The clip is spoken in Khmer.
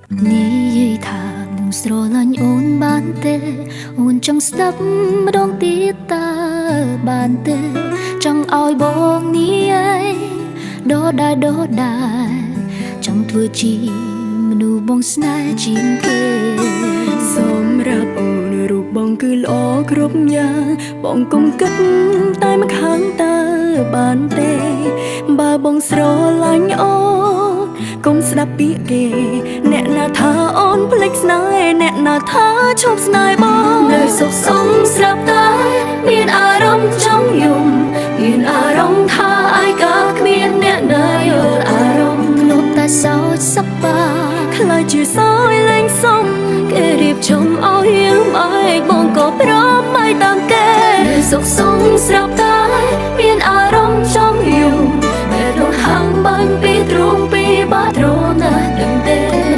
និយាយថានឹងស្រឡាញ់អូនបានទេអូនចង់ស្ដាប់ម្ដងទៀតតើបានទេចង់ឲ្យបងនេះឯងដោដែរចង់ធ្វើជាមនុស្សបងស្នេហ៍ជាងគេសម្រាប់អូនរូបបងគឺល្អគ្រប់យ៉ាងបងកុំគិតតែម្ខាងតើបានទេបើបងស្រឡាញ់អូនកុំស្ដាប់ពាក្យគេអ្នកណាថាអូនភ្លេចស្នេហ៍អ្នកណាថាឈប់ស្នេហ៍បងនៅសុខសង្ស្រាប់តែមានអារម្មណ៍ចង់យំមានអារម្មណ៍ថាឯកាគ្មានអ្នកណាយល់អារម្មណ៍ក្នុងតែសោកសប្បាយខ្លាចជាសោយលែងសំគេរៀបចំឲ្យយើងបែកបងក៏ព្រមឲ្យតាមគេនៅសុខសង្ស្រាប់តែមាន